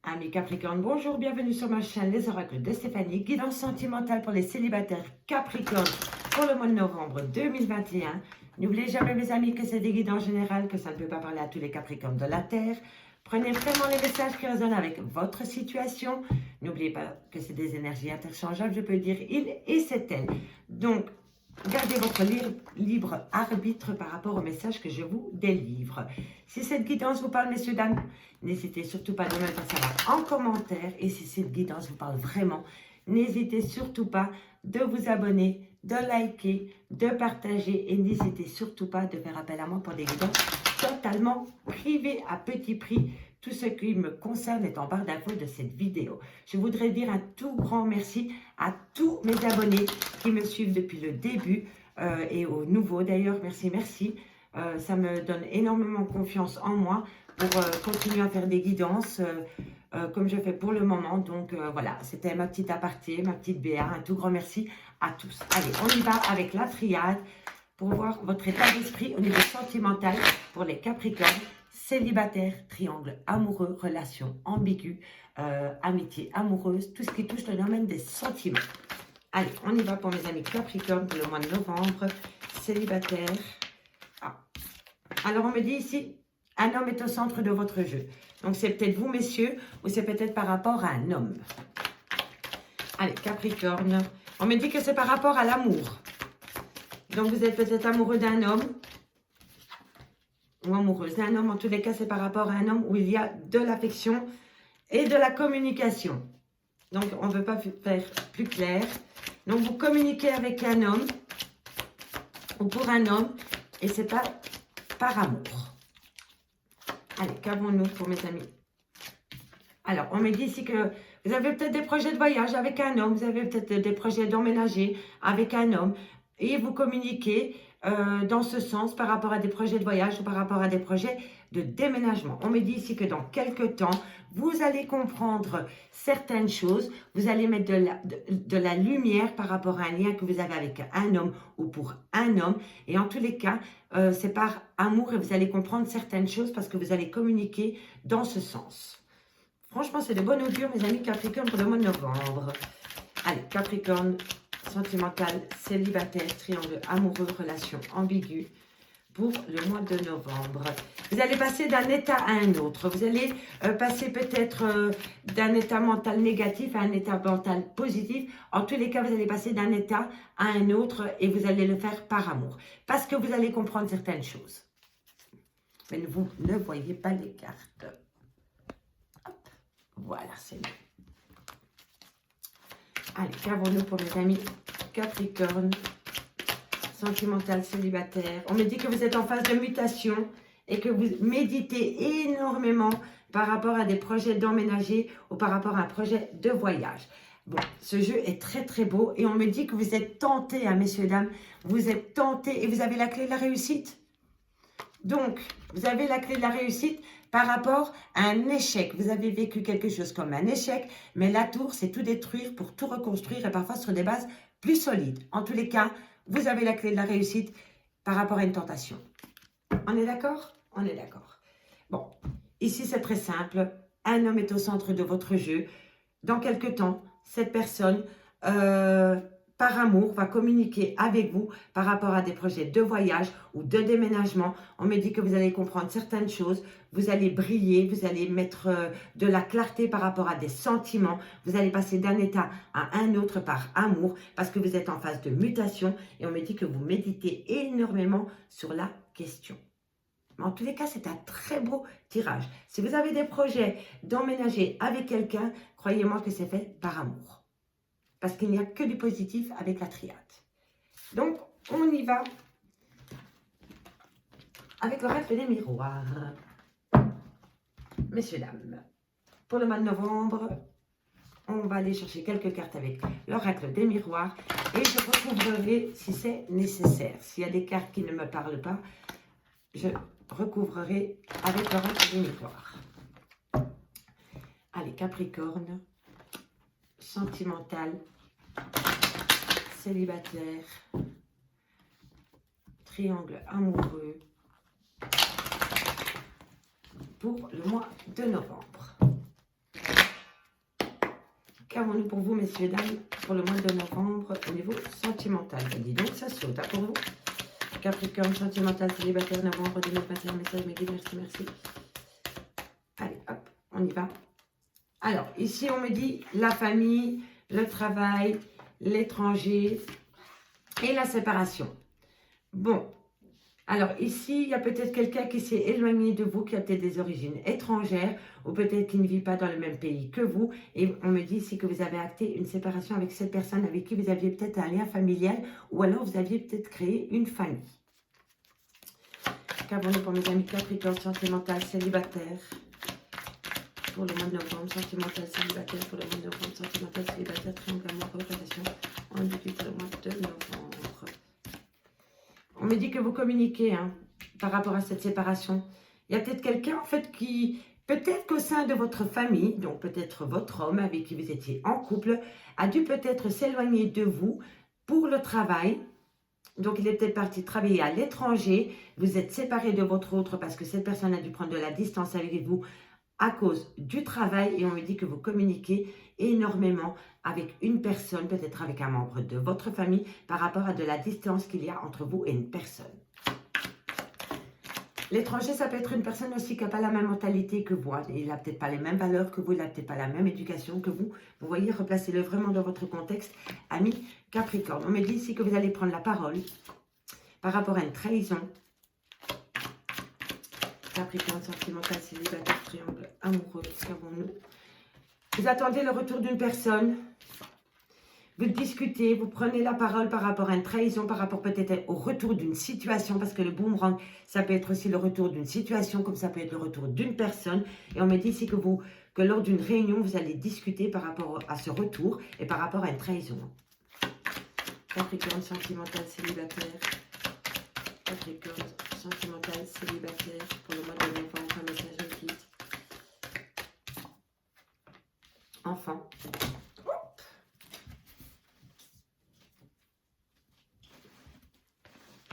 Amis Capricorne, bonjour, bienvenue sur ma chaîne Les Oracles de Stéphanie, guidance sentimentale pour les célibataires Capricorne pour le mois de novembre 2021. N'oubliez jamais mes amis que c'est des guides en général, que ça ne peut pas parler à tous les Capricornes de la Terre. Prenez vraiment les messages qui résonnent avec votre situation. N'oubliez pas que c'est des énergies interchangeables, je peux dire il et c'est elle. Donc, gardez votre libre arbitre par rapport au message que je vous délivre. Si cette guidance vous parle, messieurs, dames, n'hésitez surtout pas de me le faire savoir en commentaire. Et si cette guidance vous parle vraiment, n'hésitez surtout pas de vous abonner, de liker, de partager. Et n'hésitez surtout pas de faire appel à moi pour des guidances totalement privées à petit prix. Tout ce qui me concerne est en barre d'infos de cette vidéo. Je voudrais dire un tout grand merci à tous mes abonnés qui me suivent depuis le début et aux nouveaux d'ailleurs. Merci. Ça me donne énormément confiance en moi pour continuer à faire des guidances comme je fais pour le moment. Donc voilà, c'était ma petite aparté, ma petite BA. Un tout grand merci à tous. Allez, on y va avec la triade pour voir votre état d'esprit au niveau sentimental pour les Capricornes. Célibataire, triangle amoureux, relation ambiguë, amitié amoureuse, tout ce qui touche le domaine des sentiments. Allez, on y va pour mes amis Capricorne pour le mois de novembre. Célibataire. Ah. Alors, on me dit ici, un homme est au centre de votre jeu. Donc, c'est peut-être vous, messieurs, ou c'est peut-être par rapport à un homme. Allez, Capricorne. On me dit que c'est par rapport à l'amour. Donc, vous êtes peut-être amoureux d'un homme. Ou amoureuse d'un homme, en tous les cas, c'est par rapport à un homme où il y a de l'affection et de la communication. Donc, on ne veut pas faire plus clair. Donc, vous communiquez avec un homme ou pour un homme et c'est pas par amour. Allez, qu'avons-nous pour mes amis? Alors, on me dit ici que vous avez peut-être des projets de voyage avec un homme, vous avez peut-être des projets d'emménager avec un homme et vous communiquez dans ce sens par rapport à des projets de voyage ou par rapport à des projets de déménagement. On me dit ici que dans quelques temps, vous allez comprendre certaines choses, vous allez mettre de la lumière par rapport à un lien que vous avez avec un homme ou pour un homme. Et en tous les cas, c'est par amour et vous allez comprendre certaines choses parce que vous allez communiquer dans ce sens. Franchement, c'est de bon augure, mes amis Capricorne, pour le mois de novembre. Allez, Capricorne, sentimental, célibataire, triangle amoureux, relation ambiguë pour le mois de novembre. Vous allez passer d'un état à un autre. Vous allez passer peut-être d'un état mental négatif à un état mental positif. En tous les cas, vous allez passer d'un état à un autre et vous allez le faire par amour. Parce que vous allez comprendre certaines choses. Mais vous ne voyez pas les cartes. Hop. Voilà, c'est bon. Allez, qu'avons-nous pour mes amis Capricorne, sentimental, célibataire. On me dit que vous êtes en phase de mutation et que vous méditez énormément par rapport à des projets d'emménager ou par rapport à un projet de voyage. Bon, ce jeu est très très beau et on me dit que vous êtes tentés, hein, messieurs, dames, vous êtes tentés et vous avez la clé de la réussite. Donc, vous avez la clé de la réussite par rapport à un échec. Vous avez vécu quelque chose comme un échec, mais la tour, c'est tout détruire pour tout reconstruire et parfois sur des bases plus solides. En tous les cas, vous avez la clé de la réussite par rapport à une tentation. On est d'accord? On est d'accord. Bon, ici, c'est très simple. Un homme est au centre de votre jeu. Dans quelques temps, cette personne... par amour, va communiquer avec vous par rapport à des projets de voyage ou de déménagement. On me dit que vous allez comprendre certaines choses, vous allez briller, vous allez mettre de la clarté par rapport à des sentiments, vous allez passer d'un état à un autre par amour parce que vous êtes en phase de mutation et on me dit que vous méditez énormément sur la question. Mais en tous les cas, c'est un très beau tirage. Si vous avez des projets d'emménager avec quelqu'un, croyez-moi que c'est fait par amour. Parce qu'il n'y a que du positif avec la triade. Donc, on y va avec l'oracle des miroirs. Messieurs, dames, pour le mois de novembre, on va aller chercher quelques cartes avec l'oracle des miroirs et je recouvrerai si c'est nécessaire. S'il y a des cartes qui ne me parlent pas, je recouvrerai avec l'oracle des miroirs. Allez, Capricorne. Sentimental, célibataire, triangle amoureux pour le mois de novembre. Qu'avons-nous pour vous, messieurs, dames, pour le mois de novembre au niveau sentimental? Dis donc, ça saute pour vous. Capricorne, sentimental, célibataire, novembre 2021, message, mes guides, merci, merci. Allez, hop, on y va. Alors, ici, on me dit la famille, le travail, l'étranger et la séparation. Bon, alors ici, il y a peut-être quelqu'un qui s'est éloigné de vous, qui a peut-être des origines étrangères, ou peut-être qui ne vit pas dans le même pays que vous. Et on me dit ici que vous avez acté une séparation avec cette personne avec qui vous aviez peut-être un lien familial, ou alors vous aviez peut-être créé une famille. Qu'avons-nous pour mes amis Capricorne, sentimental, célibataire pour le mois de novembre, sentimental, célibataire pour le mois de novembre, sentimental, célibataire, triangle amoureux, relation en début pour le mois de novembre. On me dit que vous communiquez par rapport à cette séparation. Il y a peut-être quelqu'un en fait qui, peut-être qu'au sein de votre famille, donc peut-être votre homme avec qui vous étiez en couple, a dû peut-être s'éloigner de vous pour le travail. Donc il est peut-être parti travailler à l'étranger. Vous êtes séparés de votre autre parce que cette personne a dû prendre de la distance avec vous à cause du travail. Et on me dit que vous communiquez énormément avec une personne, peut-être avec un membre de votre famille, par rapport à de la distance qu'il y a entre vous et une personne. L'étranger, ça peut être une personne aussi qui n'a pas la même mentalité que vous. Il n'a peut-être pas les mêmes valeurs que vous, il n'a peut-être pas la même éducation que vous. Vous voyez, replacez-le vraiment dans votre contexte, ami Capricorne. On me dit ici que vous allez prendre la parole par rapport à une trahison. Capricorne, sentimental, célibataire, triangle amoureux, qu'avons-nous? Vous attendez le retour d'une personne. Vous discutez, vous prenez la parole par rapport à une trahison, par rapport peut-être au retour d'une situation, parce que le boomerang, ça peut être aussi le retour d'une situation, comme ça peut être le retour d'une personne. Et on me dit ici que lors d'une réunion, vous allez discuter par rapport à ce retour et par rapport à une trahison. Capricorne, sentimental, célibataire. Capricorne, sentimental, célibataire, pour le mois de novembre, un message de guide. Enfant.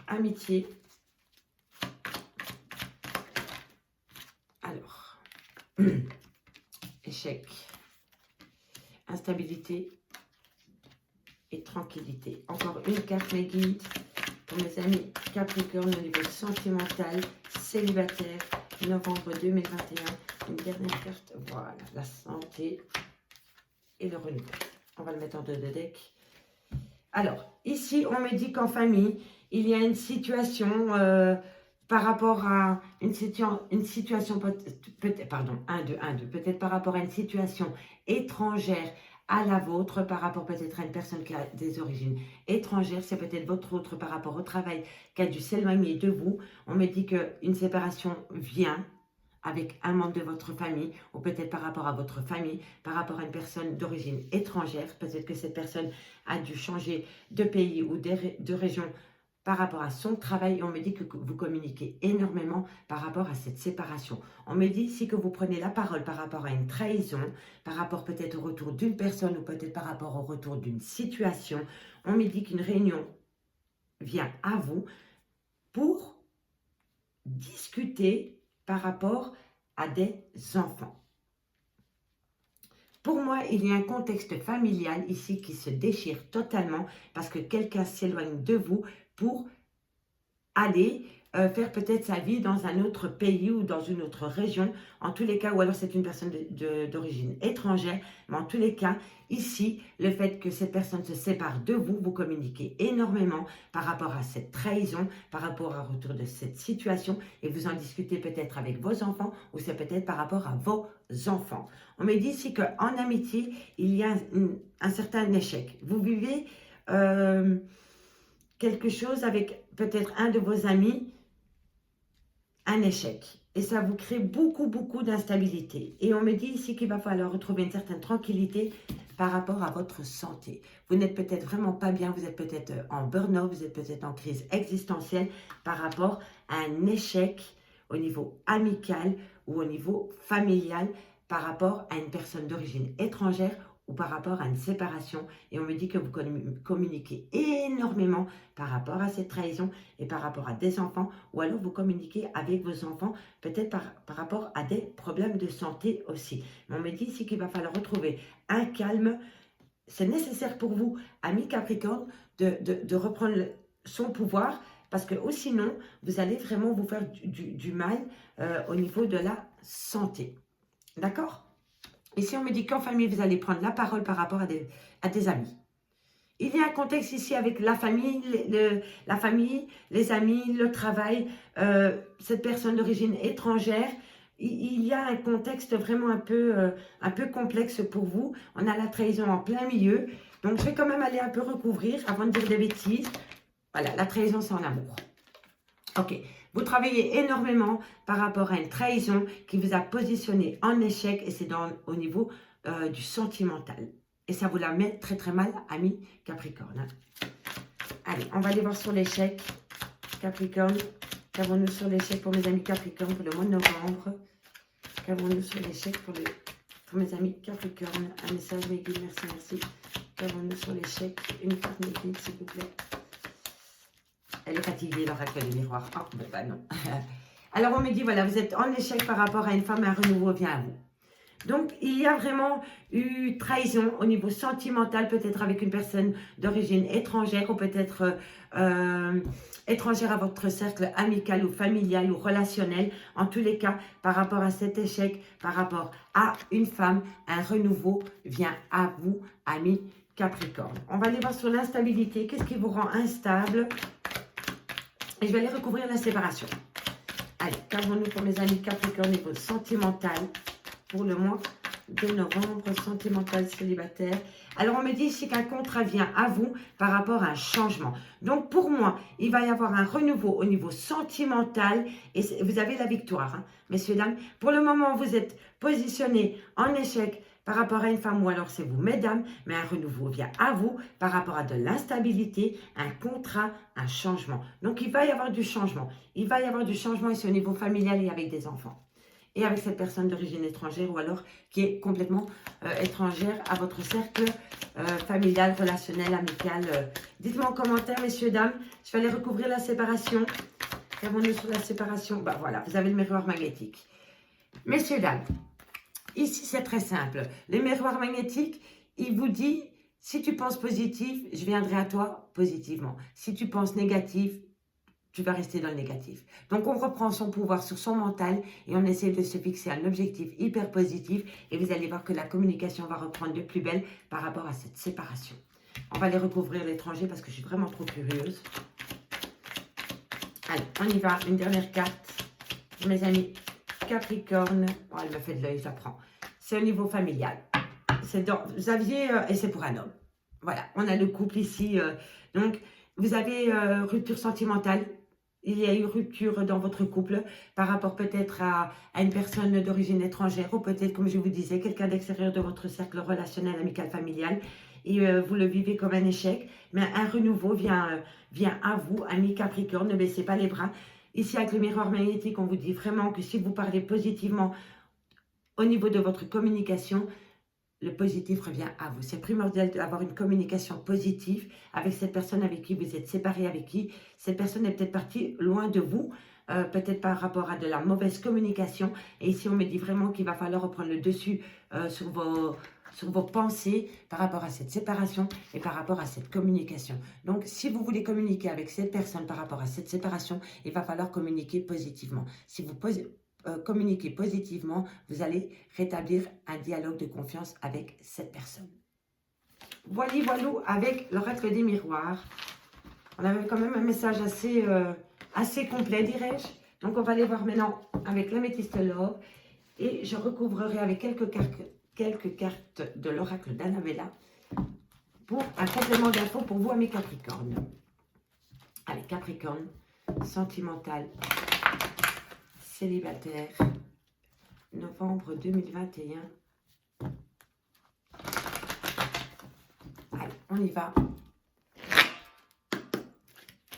Amitié. Alors, échec, instabilité et tranquillité. Encore une carte, mes guides, pour mes amis Capricorne au niveau sentimental, célibataire, novembre 2021. Une dernière carte, voilà, la santé et le renouveau. On va le mettre en deux de deck. Alors, ici, on me dit qu'en famille, il y a une situation par rapport à une situation, peut-être par rapport à une situation étrangère à la vôtre, par rapport peut-être à une personne qui a des origines étrangères, c'est peut-être votre autre par rapport au travail qui a dû s'éloigner de vous. On me dit qu'une séparation vient avec un membre de votre famille, ou peut-être par rapport à votre famille, par rapport à une personne d'origine étrangère. Peut-être que cette personne a dû changer de pays ou de région par rapport à son travail. Et on me dit que vous communiquez énormément par rapport à cette séparation. On me dit ici que vous prenez la parole par rapport à une trahison, par rapport peut-être au retour d'une personne, ou peut-être par rapport au retour d'une situation. On me dit qu'une réunion vient à vous pour discuter par rapport à des enfants. Pour moi, il y a un contexte familial ici qui se déchire totalement parce que quelqu'un s'éloigne de vous pour aller faire peut-être sa vie dans un autre pays ou dans une autre région. En tous les cas, ou alors c'est une personne d'origine étrangère. Mais en tous les cas, ici, le fait que cette personne se sépare de vous, vous communiquez énormément par rapport à cette trahison, par rapport au retour de cette situation. Et vous en discutez peut-être avec vos enfants ou c'est peut-être par rapport à vos enfants. On me dit ici qu'en amitié, il y a un certain échec. Vous vivez quelque chose avec peut-être un de vos amis, un échec. Et ça vous crée beaucoup d'instabilité. Et on me dit ici qu'il va falloir retrouver une certaine tranquillité par rapport à votre santé. Vous n'êtes peut-être vraiment pas bien, vous êtes peut-être en burn-out, vous êtes peut-être en crise existentielle par rapport à un échec au niveau amical ou au niveau familial par rapport à une personne d'origine étrangère ou par rapport à une séparation. Et on me dit que vous communiquez énormément par rapport à cette trahison et par rapport à des enfants, ou alors vous communiquez avec vos enfants, peut-être par rapport à des problèmes de santé aussi. Mais on me dit ici qu'il va falloir retrouver un calme. C'est nécessaire pour vous, amis Capricorne, de reprendre son pouvoir, parce que sinon, vous allez vraiment vous faire du mal au niveau de la santé. D'accord? Ici, on me dit qu'en famille, vous allez prendre la parole par rapport à des amis. Il y a un contexte ici avec la famille, les amis, le travail, cette personne d'origine étrangère. Il y a un contexte vraiment un peu complexe pour vous. On a la trahison en plein milieu. Donc, je vais quand même aller un peu recouvrir avant de dire des bêtises. Voilà, la trahison, c'est en amour. Ok, vous travaillez énormément par rapport à une trahison qui vous a positionné en échec et c'est au niveau du sentimental. Et ça vous la met très très mal, amis Capricorne. Hein. Allez, on va aller voir sur l'échec. Capricorne, qu'avons-nous sur l'échec pour mes amis Capricorne pour le mois de novembre? Qu'avons-nous sur l'échec pour mes amis Capricorne? Un message, mes guides, merci. Qu'avons-nous sur l'échec? Une carte, mes guides, s'il vous plaît. Elle est fatiguée, l'oracle du miroir. Oh, bon, bah non. Alors, on me dit, voilà, vous êtes en échec par rapport à une femme, un renouveau vient à vous. Donc, il y a vraiment eu trahison au niveau sentimental, peut-être avec une personne d'origine étrangère ou peut-être étrangère à votre cercle amical ou familial ou relationnel. En tous les cas, par rapport à cet échec, par rapport à une femme, un renouveau vient à vous, amis Capricorne. On va aller voir sur l'instabilité. Qu'est-ce qui vous rend instable? Et je vais aller recouvrir la séparation. Allez, qu'avons-nous pour mes amis Capricorne niveau sentimental pour le mois de novembre, sentimental célibataire. Alors, on me dit ici qu'un contrat vient à vous par rapport à un changement. Donc, pour moi, il va y avoir un renouveau au niveau sentimental et vous avez la victoire, hein, messieurs, dames. Pour le moment, vous êtes positionné en échec par rapport à une femme ou alors c'est vous, mesdames, mais un renouveau vient à vous par rapport à de l'instabilité, un contrat, un changement. Donc, il va y avoir du changement. Il va y avoir du changement ici au niveau familial et avec des enfants. Et avec cette personne d'origine étrangère ou alors qui est complètement étrangère à votre cercle familial, relationnel, amical. Dites-moi en commentaire, messieurs, dames. Je vais aller recouvrir la séparation. Qu'avons-nous sur la séparation? Bah voilà, vous avez le miroir magnétique. Messieurs, dames, ici c'est très simple. Le miroir magnétique, il vous dit, si tu penses positif, je viendrai à toi positivement. Si tu penses négatif, tu vas rester dans le négatif. Donc, on reprend son pouvoir sur son mental et on essaie de se fixer un objectif hyper positif. Et vous allez voir que la communication va reprendre de plus belle par rapport à cette séparation. On va aller recouvrir l'étranger parce que je suis vraiment trop curieuse. Allez, on y va. Une dernière carte. Mes amis Capricorne. Oh, elle me fait de l'œil, j'apprends. C'est au niveau familial. Vous aviez, et c'est pour un homme. Voilà, on a le couple ici. Donc, vous avez rupture sentimentale. Il y a eu rupture dans votre couple par rapport peut-être à une personne d'origine étrangère ou peut-être, comme je vous disais, quelqu'un d'extérieur de votre cercle relationnel, amical, familial. Et vous le vivez comme un échec. Mais un renouveau vient à vous, amis Capricorne. Ne baissez pas les bras. Ici, avec le miroir magnétique, on vous dit vraiment que si vous parlez positivement au niveau de votre communication, le positif revient à vous. C'est primordial d'avoir une communication positive avec cette personne avec qui vous êtes séparés, avec qui cette personne est peut-être partie loin de vous, peut-être par rapport à de la mauvaise communication. Et ici, on me dit vraiment qu'il va falloir reprendre le dessus sur vos pensées par rapport à cette séparation et par rapport à cette communication. Donc, si vous voulez communiquer avec cette personne par rapport à cette séparation, il va falloir communiquer positivement. Si vous communiquer positivement, vous allez rétablir un dialogue de confiance avec cette personne. Voilà avec l'oracle des miroirs. On avait quand même un message assez complet, dirais-je. Donc, on va aller voir maintenant avec l'améthyste l'or. Et je recouvrerai avec quelques cartes de l'oracle d'Annabella pour un complément d'infos pour vous, amis Capricorne. Allez, Capricorne, sentimental, célibataire, novembre 2021. Allez, on y va.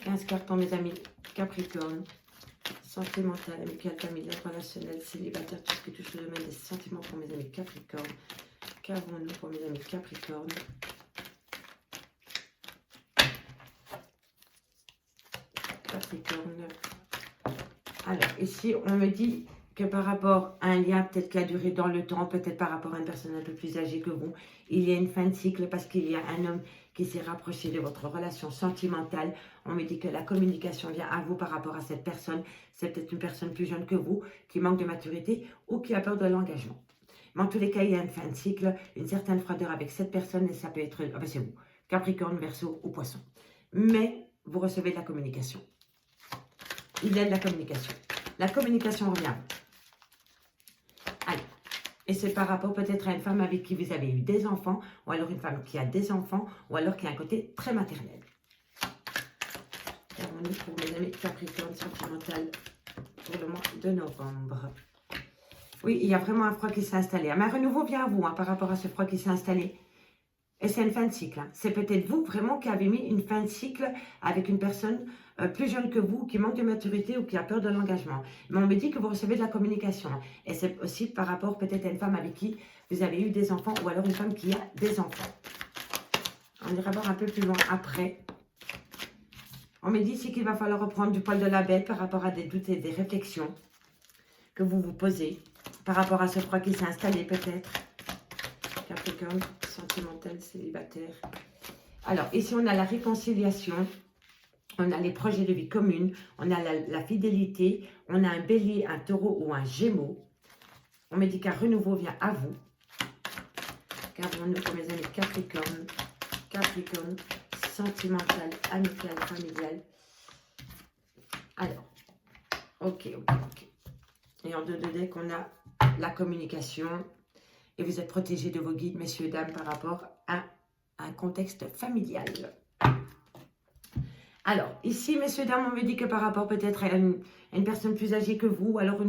15 cartes pour mes amis Capricorne. Sentimental, amical, familial, relationnel, célibataire, tout ce qui touche le domaine des sentiments pour mes amis Capricorne. Qu'avons-nous pour mes amis Capricorne? Capricorne. Alors, ici, on me dit que par rapport à un lien peut-être qui a duré dans le temps, peut-être par rapport à une personne un peu plus âgée que vous, il y a une fin de cycle parce qu'il y a un homme qui s'est rapproché de votre relation sentimentale. On me dit que la communication vient à vous par rapport à cette personne. C'est peut-être une personne plus jeune que vous, qui manque de maturité ou qui a peur de l'engagement. Mais en tous les cas, il y a une fin de cycle, une certaine froideur avec cette personne et ça peut être, ah ben c'est vous, Capricorne, Verseau ou Poisson. Mais vous recevez de la communication. Il y a de la communication. La communication revient. Allez. Et c'est par rapport peut-être à une femme avec qui vous avez eu des enfants, ou alors une femme qui a des enfants, ou alors qui a un côté très maternel. Qu'avons-nous pour mes amis Capricorne sentimental pour le mois de novembre? Oui, il y a vraiment un froid qui s'est installé. Mais un renouveau vient à vous par rapport à ce froid qui s'est installé. Et c'est une fin de cycle. C'est peut-être vous vraiment qui avez mis une fin de cycle avec une personne plus jeune que vous, qui manque de maturité ou qui a peur de l'engagement. Mais on me dit que vous recevez de la communication. Et c'est aussi par rapport peut-être à une femme avec qui vous avez eu des enfants ou alors une femme qui a des enfants. On ira voir un peu plus loin après. On me dit ici qu'il va falloir reprendre du poil de la bête par rapport à des doutes et des réflexions que vous vous posez par rapport à ce froid qui s'est installé peut-être. Capricorne, sentimental, célibataire. Alors, ici, on a la réconciliation, on a les projets de vie commune, on a la fidélité, on a un bélier, un taureau ou un gémeau. On me dit qu'un renouveau vient à vous. Qu'avons-nous pour mes amis Capricorne, Capricorne, sentimental, amical, familial. Alors, ok. Et en deux de deck, on a la communication. Et vous êtes protégés de vos guides, messieurs, dames, par rapport à un contexte familial. Alors, ici, messieurs, dames, on me dit que par rapport peut-être à une personne plus âgée que vous, alors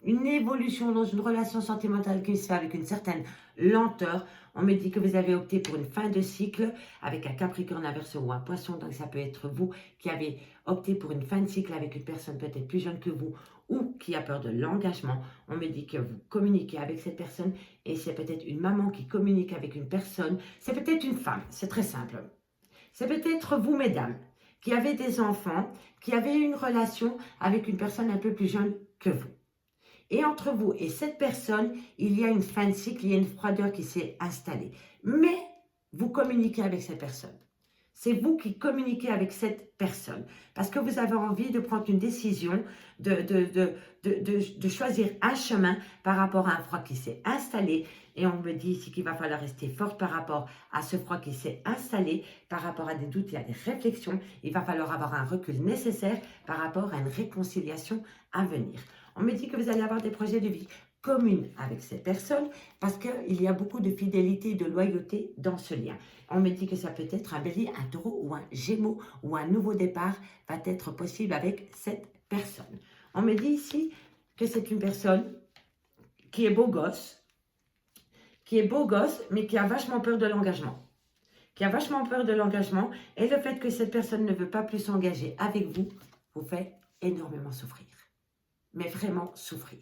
une évolution dans une relation sentimentale qui se fait avec une certaine lenteur. On me dit que vous avez opté pour une fin de cycle avec un Capricorne, un Verseau ou un Poisson. Donc, ça peut être vous qui avez opté pour une fin de cycle avec une personne peut-être plus jeune que vous ou qui a peur de l'engagement. On me dit que vous communiquez avec cette personne et c'est peut-être une maman qui communique avec une personne. C'est peut-être une femme, c'est très simple. C'est peut-être vous, mesdames, qui avez des enfants, qui avez une relation avec une personne un peu plus jeune que vous. Et entre vous et cette personne, il y a une fin de cycle, il y a une froideur qui s'est installée. Mais vous communiquez avec cette personne. C'est vous qui communiquez avec cette personne. Parce que vous avez envie de prendre une décision, de choisir un chemin par rapport à un froid qui s'est installé. Et on me dit ici qu'il va falloir rester forte par rapport à ce froid qui s'est installé, par rapport à des doutes et à des réflexions. Il va falloir avoir un recul nécessaire par rapport à une réconciliation à venir. On me dit que vous allez avoir des projets de vie communes avec cette personne parce qu'il y a beaucoup de fidélité et de loyauté dans ce lien. On me dit que ça peut être un bélier, un taureau ou un gémeau ou un nouveau départ va être possible avec cette personne. On me dit ici que c'est une personne qui est beau gosse, mais qui a vachement peur de l'engagement. Qui a vachement peur de l'engagement et le fait que cette personne ne veut pas plus s'engager avec vous, vous fait énormément souffrir. Mais vraiment souffrir.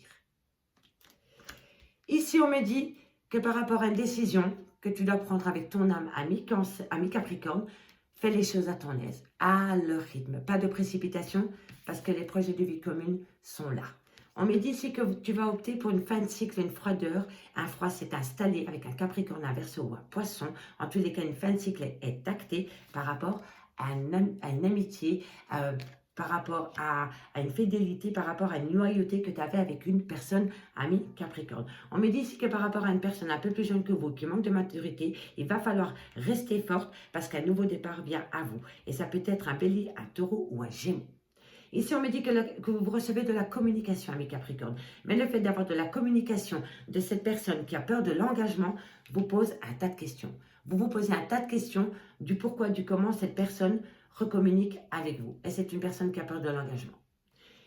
Ici, on me dit que par rapport à une décision que tu dois prendre avec ton âme, ami Capricorne, fais les choses à ton aise, à leur rythme. Pas de précipitation parce que les projets de vie commune sont là. On me dit ici que tu vas opter pour une fin de cycle, une froideur. Un froid s'est installé avec un Capricorne, un Verseau ou un Poisson. En tous les cas, une fin de cycle est actée par rapport à une amitié, par rapport à une fidélité, par rapport à une loyauté que tu avais avec une personne, ami Capricorne. On me dit ici que par rapport à une personne un peu plus jeune que vous, qui manque de maturité, il va falloir rester forte parce qu'un nouveau départ vient à vous. Et ça peut être un bélier, un taureau ou un gémeau. Ici, on me dit que vous recevez de la communication, ami Capricorne. Mais le fait d'avoir de la communication de cette personne qui a peur de l'engagement vous pose un tas de questions. Vous vous posez un tas de questions du pourquoi, du comment cette personne recommunique avec vous. Et c'est une personne qui a peur de l'engagement.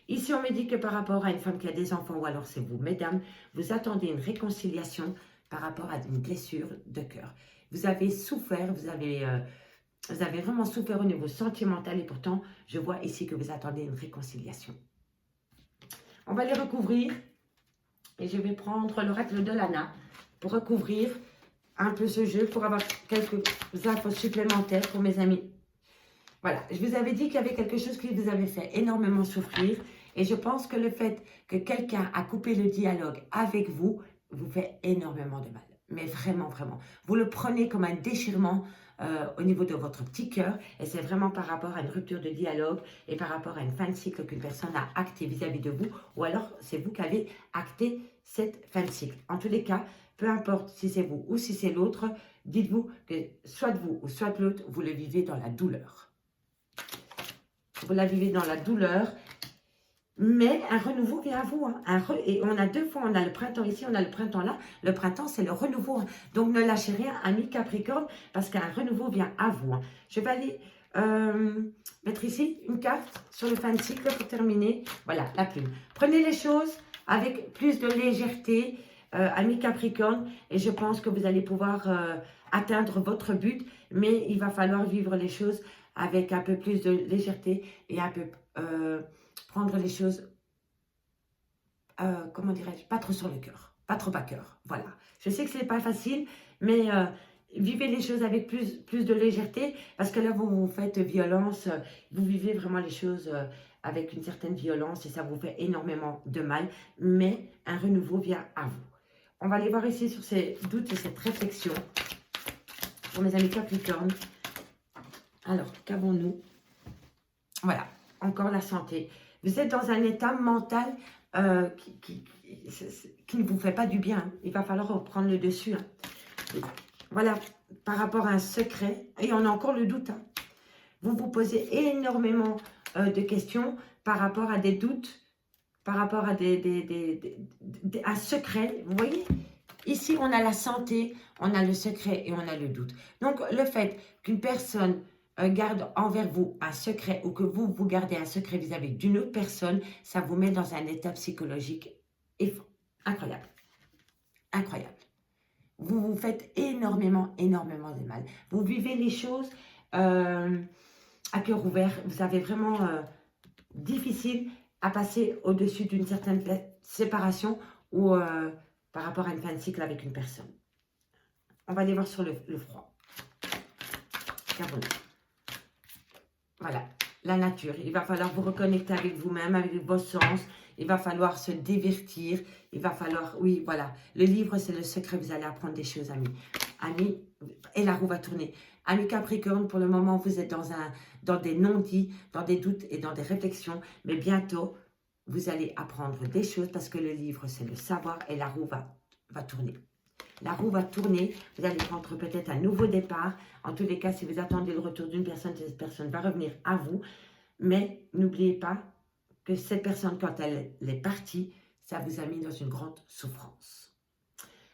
Ici, on me dit que par rapport à une femme qui a des enfants, ou alors c'est vous, mesdames, vous attendez une réconciliation par rapport à une blessure de cœur. Vous avez souffert, vous avez vraiment souffert au niveau sentimental et pourtant, je vois ici que vous attendez une réconciliation. On va les recouvrir et je vais prendre l'oracle de Lana pour recouvrir un peu ce jeu pour avoir quelques infos supplémentaires pour mes amis. Voilà, je vous avais dit qu'il y avait quelque chose qui vous avait fait énormément souffrir. Et je pense que le fait que quelqu'un a coupé le dialogue avec vous fait énormément de mal. Mais vraiment, vraiment. Vous le prenez comme un déchirement au niveau de votre petit cœur. Et c'est vraiment par rapport à une rupture de dialogue et par rapport à une fin de cycle qu'une personne a acté vis-à-vis de vous. Ou alors, c'est vous qui avez acté cette fin de cycle. En tous les cas, peu importe si c'est vous ou si c'est l'autre, dites-vous que soit vous ou soit l'autre, vous le vivez dans la douleur. Vous la vivez dans la douleur. Mais un renouveau vient à vous. Et on a deux fois, on a le printemps ici, on a le printemps là. Le printemps, c'est le renouveau. Donc, ne lâchez rien, amis Capricorne, parce qu'un renouveau vient à vous. Je vais aller mettre ici une carte sur le fin de cycle pour terminer. Voilà, la plume. Prenez les choses avec plus de légèreté, amis Capricorne, et je pense que vous allez pouvoir atteindre votre but, mais il va falloir vivre les choses avec un peu plus de légèreté et un peu... prendre les choses, comment dirais-je, pas trop sur le cœur, pas trop à cœur, voilà. Je sais que ce n'est pas facile, mais vivez les choses avec plus de légèreté, parce que là, vous faites violence, vous vivez vraiment les choses avec une certaine violence, et ça vous fait énormément de mal, mais un renouveau vient à vous. On va aller voir ici sur ces doutes et cette réflexion, pour mes amis Capricorne. Alors, qu'avons-nous? Voilà, encore la santé. Vous êtes dans un état mental qui ne vous fait pas du bien. Il va falloir reprendre le dessus. Voilà, par rapport à un secret. Et on a encore le doute. Vous vous posez énormément de questions par rapport à des doutes, par rapport à un secret. Vous voyez? Ici, on a la santé, on a le secret et on a le doute. Donc, le fait qu'une personne garde envers vous un secret ou que vous gardez un secret vis-à-vis d'une autre personne, ça vous met dans un état psychologique incroyable. Incroyable. Vous vous faites énormément de mal. Vous vivez les choses à cœur ouvert. Vous avez vraiment difficile à passer au-dessus d'une certaine séparation ou par rapport à une fin de cycle avec une personne. On va aller voir sur le froid. Voilà, la nature. Il va falloir vous reconnecter avec vous-même, avec vos sens. Il va falloir se divertir. Il va falloir, oui, voilà. Le livre, c'est le secret. Vous allez apprendre des choses, amis. Amis, et la roue va tourner. Amis Capricorne, pour le moment, vous êtes dans des non-dits, dans des doutes et dans des réflexions. Mais bientôt, vous allez apprendre des choses parce que le livre, c'est le savoir et la roue va tourner. La roue va tourner, vous allez prendre peut-être un nouveau départ. En tous les cas, si vous attendez le retour d'une personne, cette personne va revenir à vous. Mais n'oubliez pas que cette personne, quand elle est partie, ça vous a mis dans une grande souffrance.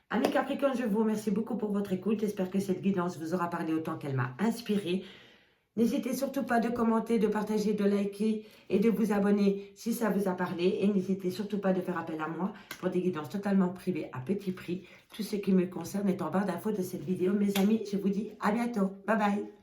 Amis Capricorne, je vous remercie beaucoup pour votre écoute. J'espère que cette guidance vous aura parlé autant qu'elle m'a inspiré. N'hésitez surtout pas de commenter, de partager, de liker et de vous abonner si ça vous a parlé. Et n'hésitez surtout pas de faire appel à moi pour des guidances totalement privées à petit prix. Tout ce qui me concerne est en barre d'infos de cette vidéo. Mes amis, je vous dis à bientôt. Bye bye.